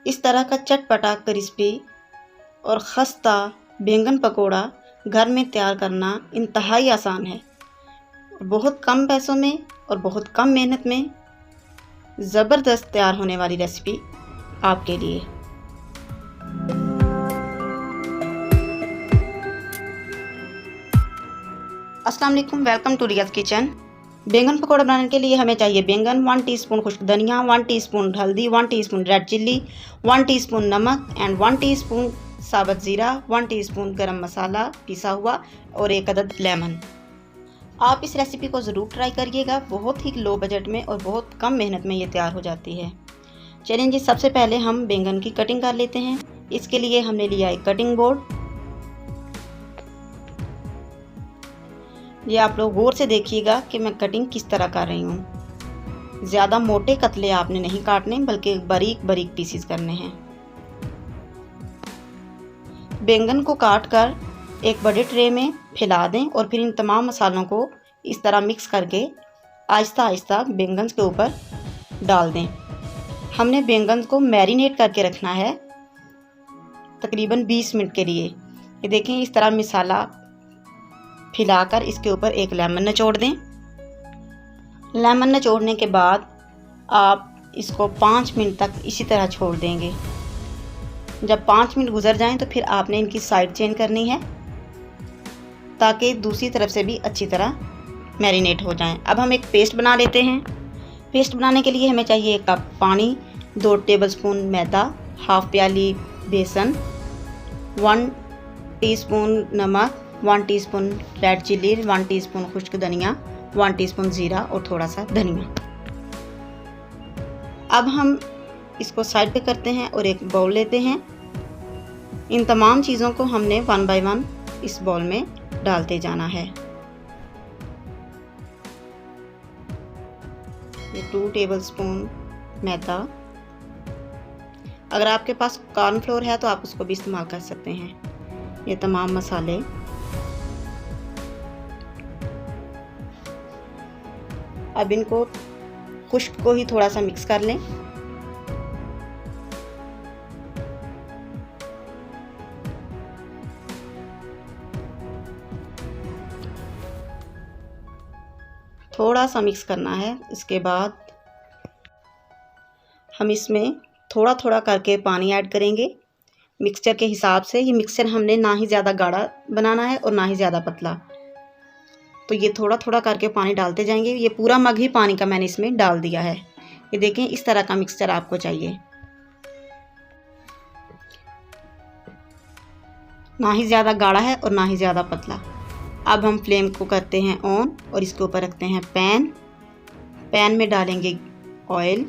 इस तरह का चटपटा क्रिस्पी और खस्ता बैंगन पकोड़ा घर में तैयार करना इंतहाई आसान है। बहुत कम पैसों में और बहुत कम मेहनत में ज़बरदस्त तैयार होने वाली रेसिपी आपके लिए। अस्सलाम वालेकुम, वेलकम टू रियाज़ किचन। बैंगन पकौड़ा बनाने के लिए हमें चाहिए बैंगन, 1 टीस्पून खुश्क धनिया, 1 टीस्पून हल्दी, 1 टीस्पून रेड चिल्ली, 1 टीस्पून नमक एंड 1 टीस्पून साबुत ज़ीरा, 1 टीस्पून गरम मसाला पिसा हुआ और 1 अदद लेमन। आप इस रेसिपी को ज़रूर ट्राई करिएगा। बहुत ही लो बजट में और बहुत कम मेहनत में ये तैयार हो जाती है। चलिए जी, सबसे पहले हम बैंगन की कटिंग कर लेते हैं। इसके लिए हमने लिया एक कटिंग बोर्ड। ये आप लोग गौर से देखिएगा कि मैं कटिंग किस तरह कर रही हूँ। ज़्यादा मोटे कतले आपने नहीं काटने, बल्कि बारीक बारीक पीसेस करने हैं। बैंगन को काट कर एक बड़े ट्रे में फैला दें और फिर इन तमाम मसालों को इस तरह मिक्स करके आहिस्ता आहिस्ता बैंगन के ऊपर डाल दें। हमने बैंगन को मैरिनेट करके रखना है तकरीबन 20 मिनट के लिए। ये देखें, इस तरह मसाला फैलाकर इसके ऊपर एक लेमन निचोड़ दें। लेमन निचोड़ने के बाद आप इसको 5 मिनट तक इसी तरह छोड़ देंगे। जब 5 मिनट गुजर जाएं तो फिर आपने इनकी साइड चेंज करनी है ताकि दूसरी तरफ से भी अच्छी तरह मैरिनेट हो जाएं। अब हम एक पेस्ट बना लेते हैं। पेस्ट बनाने के लिए हमें चाहिए 1 कप पानी, 2 टेबलस्पून मैदा, हाफ प्याली बेसन, 1 टीस्पून नमक, 1 टीस्पून रेड चिल्ली, 1 टीस्पून खुश्क धनिया, 1 टीस्पून ज़ीरा और थोड़ा सा धनिया। अब हम इसको साइड पे करते हैं और एक बाउल लेते हैं। इन तमाम चीज़ों को हमने 1 बाय 1 इस बाउल में डालते जाना है। ये 2 टेबलस्पून मैदा। अगर आपके पास कॉर्नफ्लोर है तो आप उसको भी इस्तेमाल कर सकते हैं। ये तमाम मसाले, अब इनको खुश्क को ही थोड़ा सा मिक्स कर लें। थोड़ा सा मिक्स करना है। इसके बाद हम इसमें थोड़ा थोड़ा करके पानी ऐड करेंगे मिक्सचर के हिसाब से। ये मिक्सचर हमने ना ही ज़्यादा गाढ़ा बनाना है और ना ही ज़्यादा पतला, तो ये थोड़ा थोड़ा करके पानी डालते जाएंगे। ये पूरा मग ही पानी का मैंने इसमें डाल दिया है। ये देखें, इस तरह का मिक्सचर आपको चाहिए, ना ही ज़्यादा गाढ़ा है और ना ही ज़्यादा पतला। अब हम फ्लेम को करते हैं ऑन और इसके ऊपर रखते हैं पैन। पैन में डालेंगे ऑयल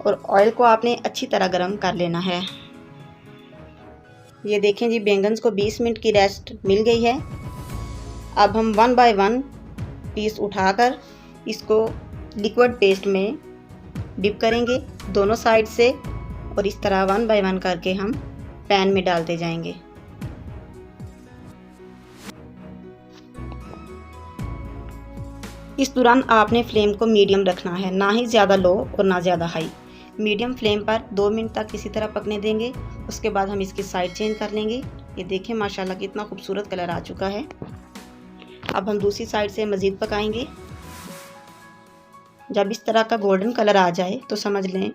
और ऑयल को आपने अच्छी तरह गर्म कर लेना है। ये देखें जी, बैंगन को 20 मिनट की रेस्ट मिल गई है। अब हम 1 बाय 1 पीस उठाकर इसको लिक्विड पेस्ट में डिप करेंगे दोनों साइड से और इस तरह 1 बाय 1 करके हम पैन में डालते जाएंगे। इस दौरान आपने फ्लेम को मीडियम रखना है, ना ही ज़्यादा लो और ना ज़्यादा हाई। मीडियम फ्लेम पर 2 मिनट तक इसी तरह पकने देंगे। उसके बाद हम इसकी साइड चेंज कर लेंगे। ये देखें, माशाल्लाह कितना खूबसूरत कलर आ चुका है। अब हम दूसरी साइड से मज़ीद पकाएंगे। जब इस तरह का गोल्डन कलर आ जाए तो समझ लें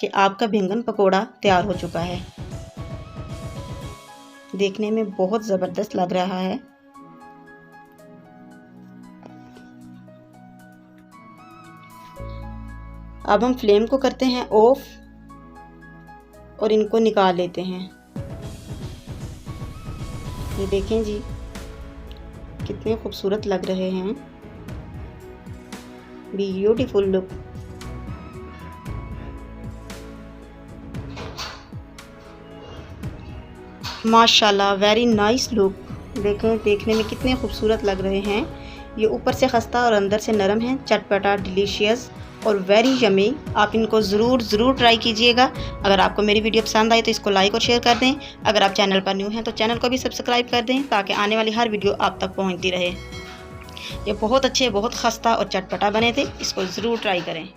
कि आपका बैंगन पकोड़ा तैयार हो चुका है। देखने में बहुत ज़बरदस्त लग रहा है। अब हम फ्लेम को करते हैं ऑफ और इनको निकाल लेते हैं। ये देखें जी, कितने खूबसूरत लग रहे हैं। Beautiful look. माशाल्लाह, वेरी नाइस लुक। देखें, देखने में कितने खूबसूरत लग रहे हैं। ये ऊपर से खस्ता और अंदर से नरम है। चटपटा, डिलीशियस और वेरी यमी। आप इनको ज़रूर ट्राई कीजिएगा। अगर आपको मेरी वीडियो पसंद आई तो इसको लाइक और शेयर कर दें। अगर आप चैनल पर न्यू हैं तो चैनल को भी सब्सक्राइब कर दें ताकि आने वाली हर वीडियो आप तक पहुंचती रहे। ये बहुत अच्छे, बहुत खस्ता और चटपटा बने थे। इसको ज़रूर ट्राई करें।